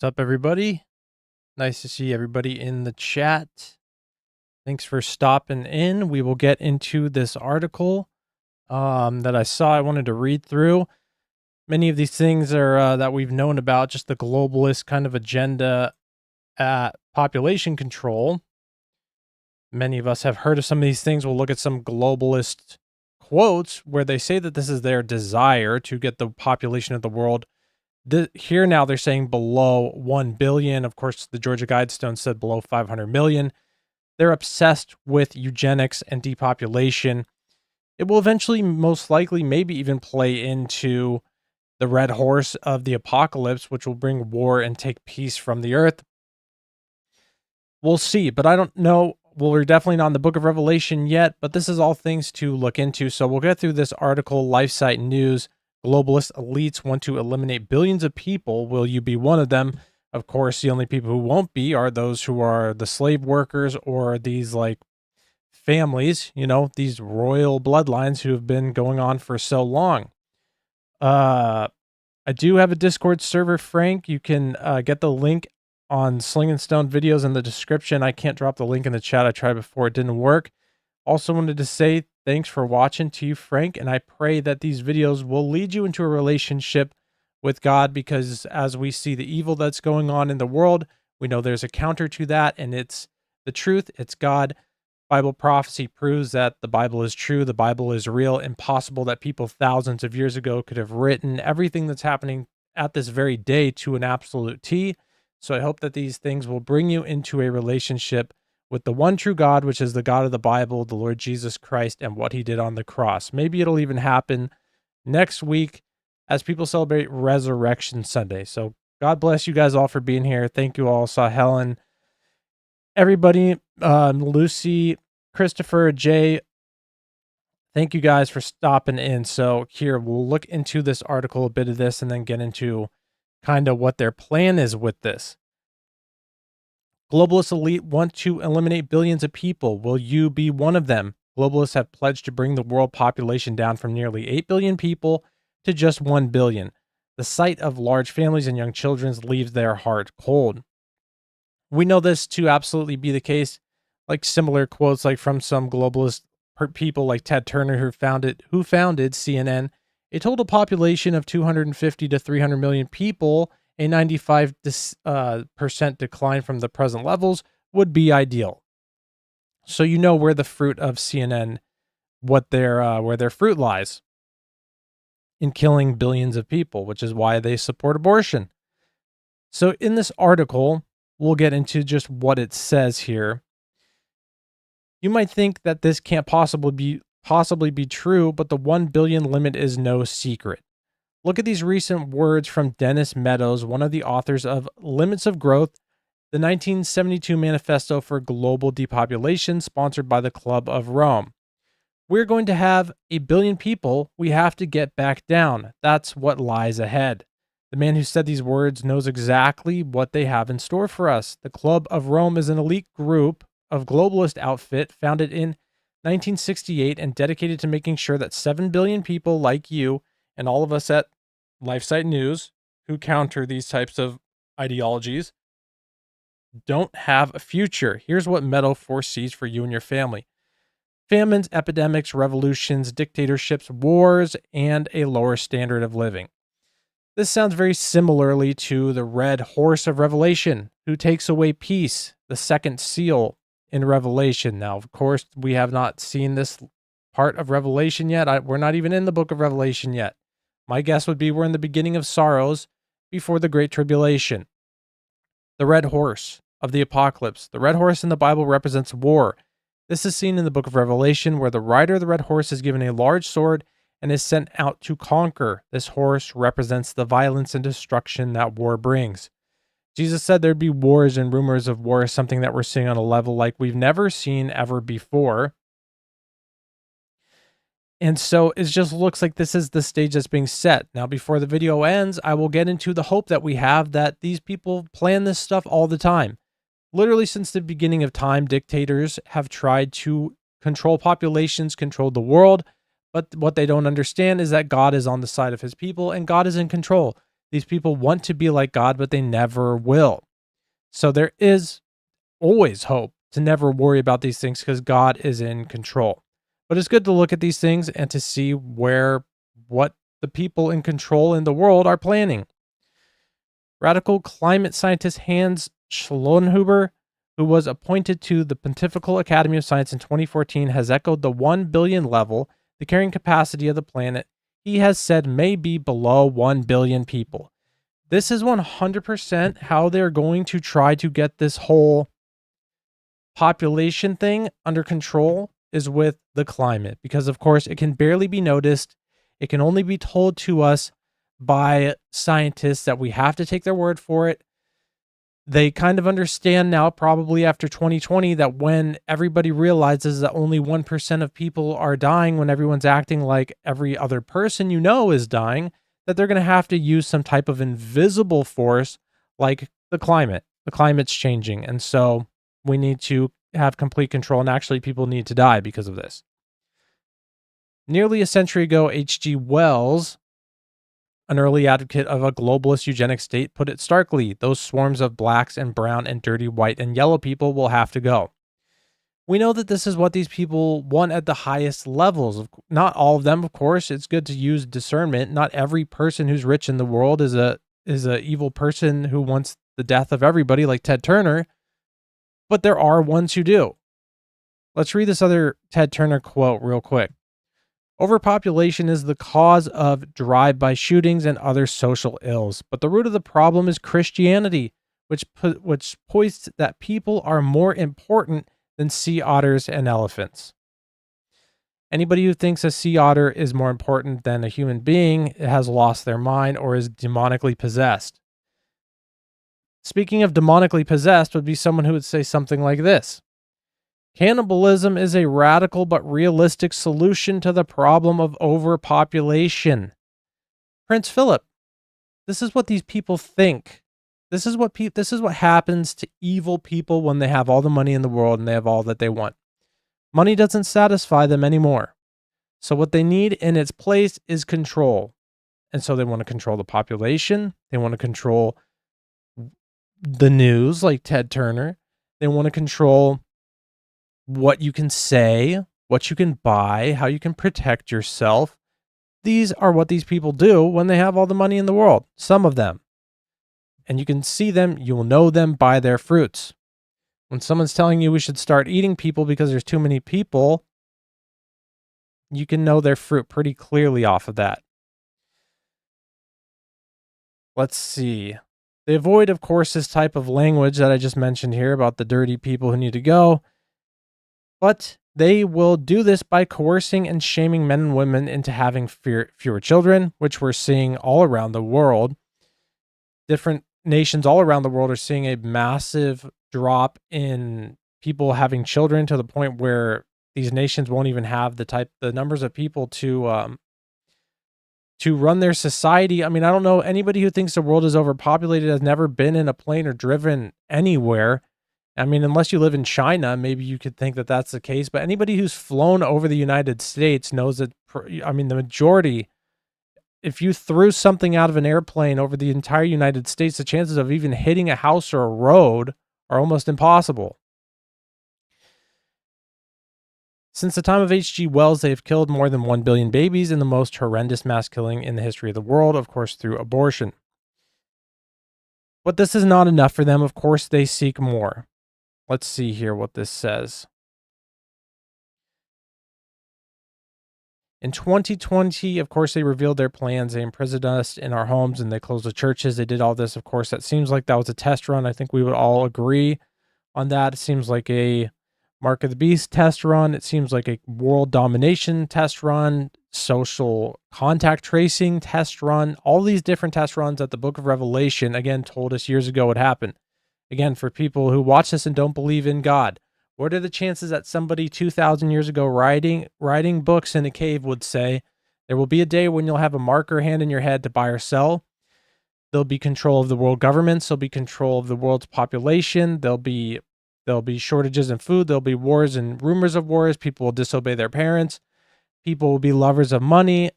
What's up, everybody? Nice to see everybody in the chat. Thanks for stopping in. We will get into this article that I saw. I wanted to read through. Many of these things are that we've known about, just the globalist kind of agenda at population control. Many of us have heard of some of these things. We'll look at some globalist quotes where they say that this is their desire to get the population of the world. Here now they're saying below 1 billion. Of course, the Georgia Guidestone said below 500 million. They're obsessed with eugenics and depopulation. It will eventually, most likely, maybe even play into the red horse of the apocalypse, which will bring war and take peace from the earth. We'll see, but I don't know. Well, we're definitely not in the book of Revelation yet, but this is all things to look into. So we'll get through this article, LifeSite News. Globalist elites want to eliminate billions of people. Will you be one of them? Of course, the only people who won't be are those who are the slave workers or these like families, these royal bloodlines who have been going on for so long. I do have a Discord server, Frank. You can get the link on Sling and Stone videos in the description. I can't drop the link in the chat. I tried before, it didn't work. Also wanted to say thanks for watching to you, Frank, and I pray that these videos will lead you into a relationship with God, because as we see the evil that's going on in the world, we know there's a counter to that, and it's the truth. It's God. Bible prophecy proves that the Bible is true. The Bible is real. Impossible that people thousands of years ago could have written everything that's happening at this very day to an absolute T. So I hope that these things will bring you into a relationship with the one true God, which is the God of the Bible, the Lord Jesus Christ, and what he did on the cross. Maybe it'll even happen next week as people celebrate Resurrection Sunday. So God bless you guys all for being here. Thank you all. Saw Helen, everybody, Lucy, Christopher, Jay. Thank you guys for stopping in. So here, we'll look into this article, a bit of this, and then get into kind of what their plan is with this. Globalist elite want to eliminate billions of people. Will you be one of them? Globalists have pledged to bring the world population down from nearly 8 billion people to just 1 billion. The sight of large families and young children leaves their heart cold. We know this to absolutely be the case, like similar quotes like from some globalist people like Ted Turner, who founded CNN. A total population of 250 to 300 million people, a 95% decline from the present levels, would be ideal. So you know where the fruit of CNN, where their fruit lies, in killing billions of people, which is why they support abortion. So in this article, we'll get into just what it says here. You might think that this can't possibly be true, but the 1 billion limit is no secret. Look at these recent words from Dennis Meadows, one of the authors of Limits of Growth, the 1972 Manifesto for Global Depopulation, sponsored by the Club of Rome. We're going to have 1 billion people. We have to get back down. That's what lies ahead. The man who said these words knows exactly what they have in store for us. The Club of Rome is an elite group of globalist outfit founded in 1968 and dedicated to making sure that 7 billion people like you and all of us at LifeSite News who counter these types of ideologies don't have a future. Here's what Meadow foresees for you and your family: famines, epidemics, revolutions, dictatorships, wars, and a lower standard of living. This sounds very similarly to the red horse of Revelation, who takes away peace, the second seal in Revelation. Now, of course, we have not seen this part of Revelation yet. We're not even in the book of Revelation yet. My guess would be we're in the beginning of sorrows before the Great Tribulation. The red horse of the apocalypse. The red horse in the Bible represents war. This is seen in the book of Revelation, where the rider of the red horse is given a large sword and is sent out to conquer. This horse represents the violence and destruction that war brings. Jesus said there'd be wars, and rumors of war is something that we're seeing on a level like we've never seen ever before. And so it just looks like this is the stage that's being set. Now, before the video ends, I will get into the hope that we have that these people plan this stuff all the time. Literally since the beginning of time, dictators have tried to control populations, control the world. But what they don't understand is that God is on the side of his people and God is in control. These people want to be like God, but they never will. So there is always hope to never worry about these things because God is in control. But it's good to look at these things and to see what the people in control in the world are planning. Radical climate scientist Hans Schloenhuber, who was appointed to the Pontifical Academy of Science in 2014, has echoed the 1 billion level, the carrying capacity of the planet, he has said may be below 1 billion people. This is 100% how they're going to try to get this whole population thing under control, is with the climate, because of course it can barely be noticed. It can only be told to us by scientists that we have to take their word for it. They kind of understand now, probably after 2020, that when everybody realizes that only 1% of people are dying when everyone's acting like every other person is dying, that they're going to have to use some type of invisible force like the climate. The climate's changing. And so we need to have complete control, and actually people need to die because of this. Nearly a century ago, H.G. Wells, an early advocate of a globalist eugenic state, put it starkly: those swarms of blacks and brown and dirty white and yellow people will have to go. We know that this is what these people want at the highest levels. Not all of them, of course. It's good to use discernment. Not every person who's rich in the world is a evil person who wants the death of everybody, like Ted Turner. But there are ones who do. Let's read this other Ted Turner quote real quick. Overpopulation is the cause of drive-by shootings and other social ills, but the root of the problem is Christianity, which points that people are more important than sea otters and elephants. Anybody who thinks a sea otter is more important than a human being has lost their mind or is demonically possessed. Speaking of demonically possessed would be someone who would say something like this: cannibalism is a radical but realistic solution to the problem of overpopulation. Prince Philip, this is what these people think. This is what happens to evil people when they have all the money in the world and they have all that they want. Money doesn't satisfy them anymore. So what they need in its place is control. And so they want to control the population. They want to control the news, like Ted Turner. They want to control what you can say, what you can buy, how you can protect yourself. These are what these people do when they have all the money in the world. Some of them. And you can see them, you will know them by their fruits. When someone's telling you we should start eating people because there's too many people, you can know their fruit pretty clearly off of that. Let's see. They avoid, of course, this type of language that I just mentioned here about the dirty people who need to go. But they will do this by coercing and shaming men and women into having fewer children, which we're seeing all around the world. Different nations all around the world are seeing a massive drop in people having children, to the point where these nations won't even have the numbers of people to run their society. I mean, I don't know, anybody who thinks the world is overpopulated has never been in a plane or driven anywhere. I mean, unless you live in China, maybe you could think that that's the case. But anybody who's flown over the United States knows that, I mean, the majority, if you threw something out of an airplane over the entire United States, the chances of even hitting a house or a road are almost impossible. Since the time of H.G. Wells, they have killed more than 1 billion babies in the most horrendous mass killing in the history of the world, of course, through abortion. But this is not enough for them. Of course, they seek more. Let's see here what this says. In 2020, of course, they revealed their plans. They imprisoned us in our homes and they closed the churches. They did all this. Of course, that seems like that was a test run. I think we would all agree on that. It seems like a Mark of the Beast test run. It seems like a world domination test run, social contact tracing test run, all these different test runs that the book of Revelation, again, told us years ago would happen. Again, for people who watch this and don't believe in God, what are the chances that somebody 2,000 years ago writing books in a cave would say, there will be a day when you'll have a marker hand in your head to buy or sell. There'll be control of the world governments. There'll be control of the world's population. There'll be shortages in food. There'll be wars and rumors of wars. People will disobey their parents. People will be lovers of money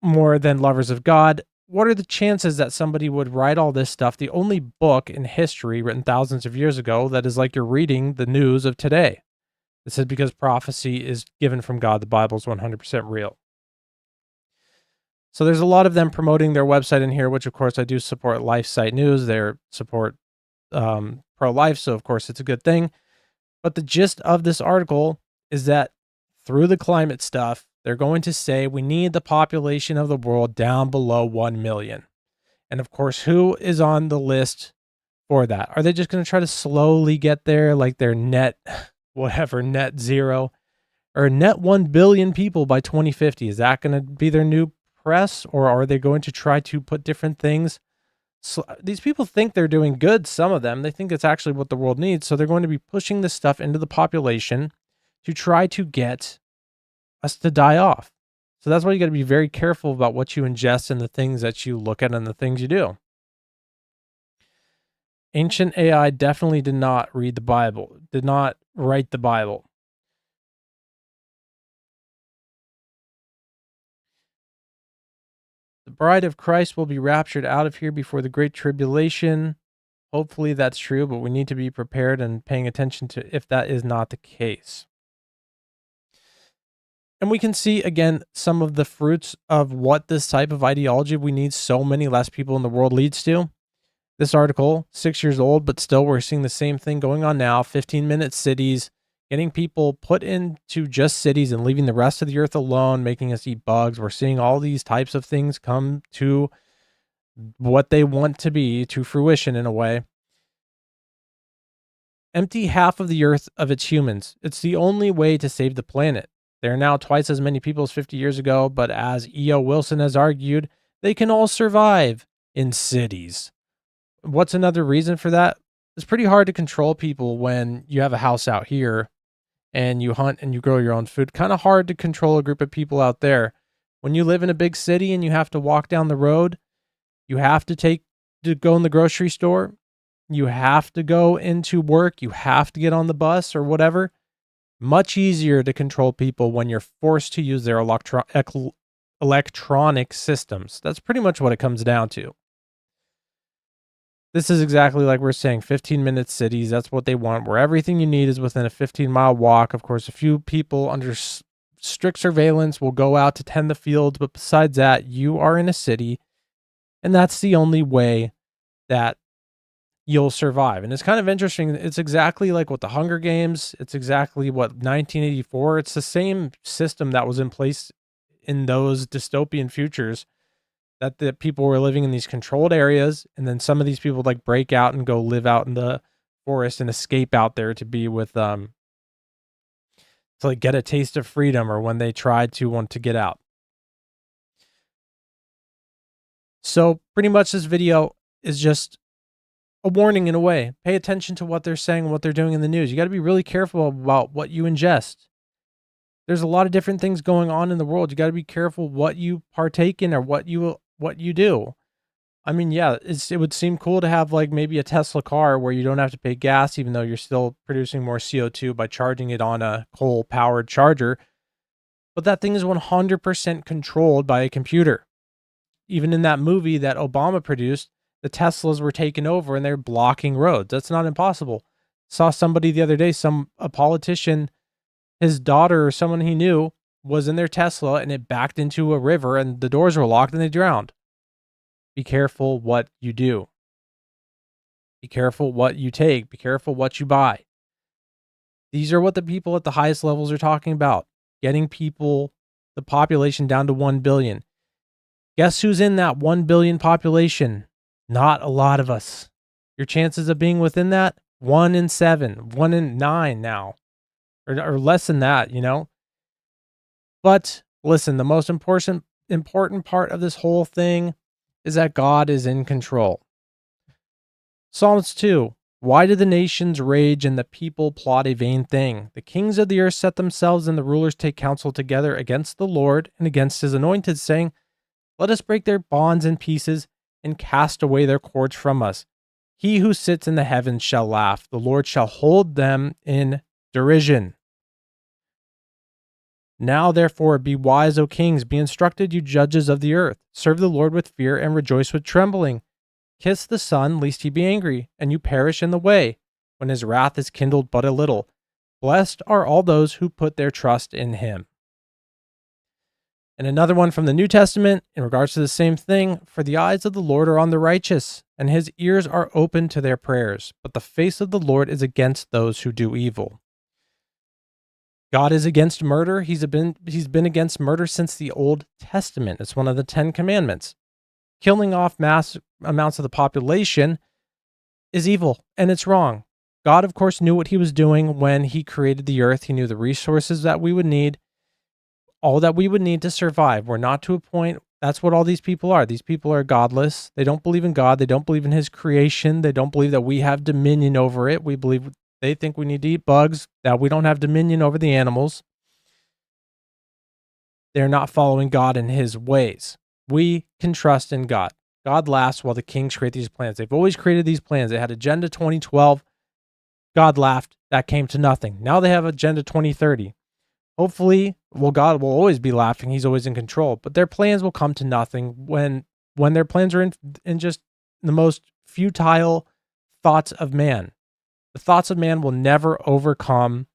more than lovers of God. what are the chances that somebody would write all this stuff? The only book in history written thousands of years ago that is like you're reading the news of today. It said because prophecy is given from God, the Bible is 100% real. So there's a lot of them promoting their website in here, which of course I do support LifeSite News. They support pro-life, so of course it's a good thing. But the gist of this article is that through the climate stuff, they're going to say we need the population of the world down below 1 million. And of course, who is on the list for that? Are they just going to try to slowly get there, like their net, whatever, net zero, or net 1 billion people by 2050? Is that going to be their new press, or are they going to try to put different things? So these people think they're doing good, some of them. They think it's actually what the world needs, so they're going to be pushing this stuff into the population to try to get us to die off. So that's why you got to be very careful about what you ingest and the things that you look at and the things you do. Ancient AI definitely did not read the Bible, did not write the Bible. The bride of Christ will be raptured out of here before the great tribulation. Hopefully that's true, but we need to be prepared and paying attention to if that is not the case. And we can see, again, some of the fruits of what this type of ideology we need so many less people in the world leads to. This article, 6 years old, but still we're seeing the same thing going on now. 15-minute cities, getting people put into just cities and leaving the rest of the earth alone, making us eat bugs. We're seeing all these types of things come to what they want to be, to fruition in a way. Empty half of the earth of its humans. It's the only way to save the planet. There are now twice as many people as 50 years ago, but as E.O. Wilson has argued, they can all survive in cities. What's another reason for that? It's pretty hard to control people when you have a house out here and you hunt and you grow your own food. Kind of hard to control a group of people out there. When you live in a big city and you have to walk down the road, you have to go in the grocery store, you have to go into work, you have to get on the bus or whatever. Much easier to control people when you're forced to use their electronic systems. That's pretty much what it comes down to. This is exactly like we're saying, 15-minute cities. That's what they want, where everything you need is within a 15-mile walk. Of course, a few people under strict surveillance will go out to tend the fields, but besides that, you are in a city, and that's the only way that you'll survive. And it's kind of interesting. It's exactly like what the Hunger Games, it's exactly what 1984, it's the same system that was in place in those dystopian futures, that the people were living in these controlled areas, and then some of these people like break out and go live out in the forest and escape out there to be with to like get a taste of freedom, or when they tried to want to get out. So pretty much this video is just a warning in a way. Pay attention to what they're saying, what they're doing in the news. You got to be really careful about what you ingest. There's a lot of different things going on in the world. You got to be careful what you partake in or what you do. I mean, yeah, it would seem cool to have like maybe a Tesla car where you don't have to pay gas, even though you're still producing more CO2 by charging it on a coal-powered charger. But that thing is 100% controlled by a computer. Even in that movie that Obama produced, the Teslas were taken over and they're blocking roads. That's not impossible. Saw somebody the other day, a politician, his daughter or someone he knew was in their Tesla and it backed into a river and the doors were locked and they drowned. Be careful what you do. Be careful what you take. Be careful what you buy. These are what the people at the highest levels are talking about. Getting people, the population down to 1 billion. Guess who's in that 1 billion population? Not a lot of us. Your chances of being within that, 1 in 7, 1 in 9 now, or less than that, you know? But listen, the most important part of this whole thing is that God is in control. Psalms 2. Why do the nations rage and the people plot a vain thing? The kings of the earth set themselves and the rulers take counsel together against the Lord and against his anointed, saying, let us break their bonds in pieces and cast away their cords from us. He who sits in the heavens shall laugh. The Lord shall hold them in derision. Now, therefore, be wise, O kings, be instructed, you judges of the earth. Serve the Lord with fear and rejoice with trembling. Kiss the Son, lest he be angry, and you perish in the way, when his wrath is kindled but a little. Blessed are all those who put their trust in him. And another one from the New Testament, in regards to the same thing, for the eyes of the Lord are on the righteous, and his ears are open to their prayers, but the face of the Lord is against those who do evil. God is against murder. He's been against murder since the Old Testament. It's one of the 10 commandments. Killing off mass amounts of the population is evil, and it's wrong. God, of course, knew what he was doing when he created the earth. He knew the resources that we would need, all that we would need to survive. We're not to a point. That's what all these people are. These people are godless. They don't believe in God. They don't believe in his creation. They don't believe that we have dominion over it. They think we need to eat bugs, that we don't have dominion over the animals. They're not following God in his ways. We can trust in God. God laughs while the kings create these plans. They've always created these plans. They had Agenda 2012. God laughed. That came to nothing. Now they have Agenda 2030. Hopefully, God will always be laughing. He's always in control. But their plans will come to nothing when their plans are in just the most futile thoughts of man. The thoughts of man will never overcome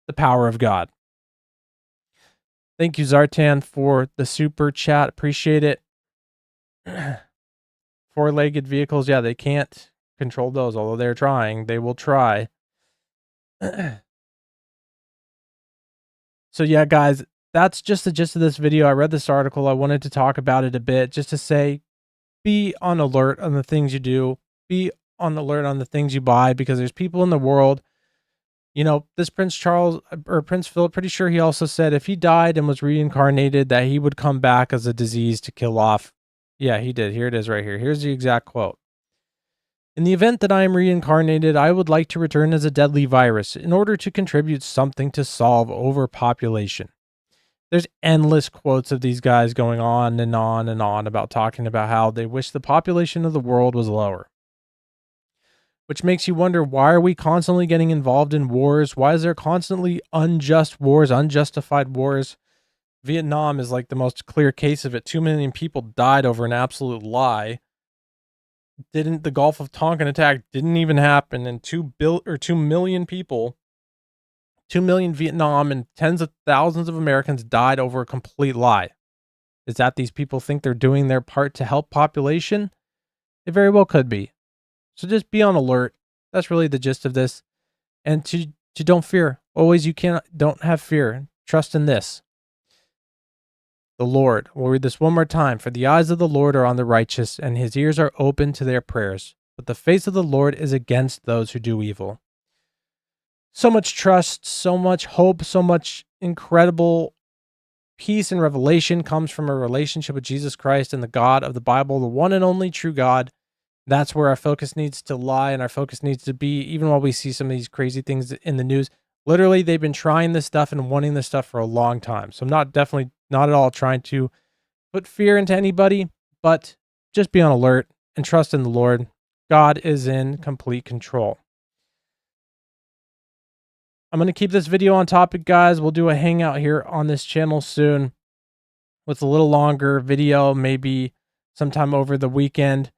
the power of God. Thank you, Zartan, for the super chat. Appreciate it. 4-legged vehicles, yeah, they can't control those, although they're trying. They will try. So yeah, guys, that's just the gist of this video. I read this article. I wanted to talk about it a bit, just to say, be on alert on the things you do. Be on alert on the things you buy, because there's people in the world, this Prince Charles or Prince Philip, pretty sure he also said if he died and was reincarnated that he would come back as a disease to kill off. Yeah, he did. Here it is right here. Here's the exact quote. In the event that I am reincarnated, I would like to return as a deadly virus in order to contribute something to solve overpopulation. There's endless quotes of these guys going on and on and on about talking about how they wish the population of the world was lower. Which makes you wonder, why are we constantly getting involved in wars? Why is there constantly unjust wars, unjustified wars? Vietnam is like the most clear case of it. 2 million people died over an absolute lie. The Gulf of Tonkin attack didn't even happen, and 2 million people, 2 million Vietnam and tens of thousands of Americans died over a complete lie. Is that these people think they're doing their part to help population? It very well could be. So just be on alert. That's really the gist of this. And to don't fear. Always don't have fear. Trust in this. The Lord. We'll read this one more time. For the eyes of the Lord are on the righteous, and his ears are open to their prayers. But the face of the Lord is against those who do evil. So much trust, so much hope, so much incredible peace and revelation comes from a relationship with Jesus Christ and the God of the Bible, the one and only true God. That's where our focus needs to lie, and our focus needs to be, even while we see some of these crazy things in the news. Literally, they've been trying this stuff and wanting this stuff for a long time. So I'm definitely not at all trying to put fear into anybody, but just be on alert and trust in the Lord. God is in complete control. I'm going to keep this video on topic, guys. We'll do a hangout here on this channel soon with a little longer video, maybe sometime over the weekend.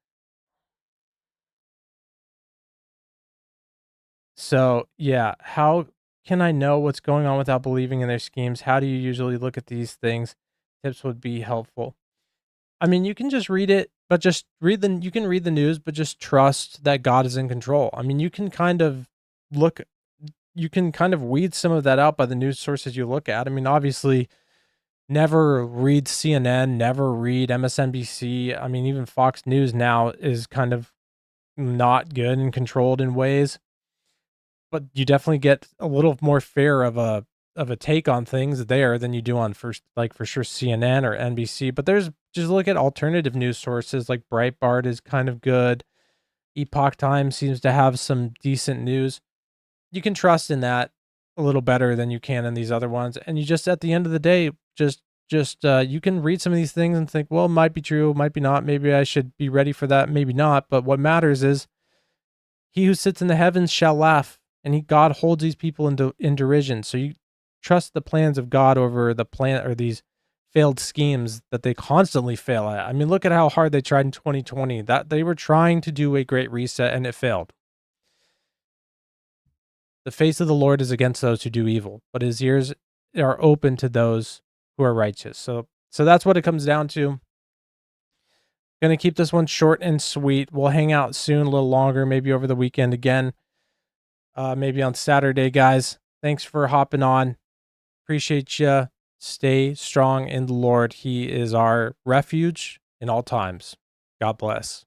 So, yeah, how can I know what's going on without believing in their schemes? How do you usually look at these things? Tips would be helpful. I mean, you can just read it, but you can read the news, but just trust that God is in control. I mean, you can kind of weed some of that out by the news sources you look at. I mean, obviously, never read CNN, never read MSNBC. I mean, even Fox News now is kind of not good and controlled in ways. But you definitely get a little more fair of a take on things there than you do on for sure CNN or NBC. But just look at alternative news sources like Breitbart is kind of good. Epoch Times seems to have some decent news. You can trust in that a little better than you can in these other ones. And you just, at the end of the day, you can read some of these things and think, well, it might be true, might be not. Maybe I should be ready for that. Maybe not. But what matters is he who sits in the heavens shall laugh. And God holds these people in derision. So you trust the plans of God over the plan or these failed schemes that they constantly fail at. I mean, look at how hard they tried in 2020. That they were trying to do a great reset and it failed. The face of the Lord is against those who do evil, but his ears are open to those who are righteous. So that's what it comes down to. Gonna keep this one short and sweet. We'll hang out soon, a little longer, maybe over the weekend again. Maybe on Saturday, guys. Thanks for hopping on. Appreciate you. Stay strong in the Lord. He is our refuge in all times. God bless.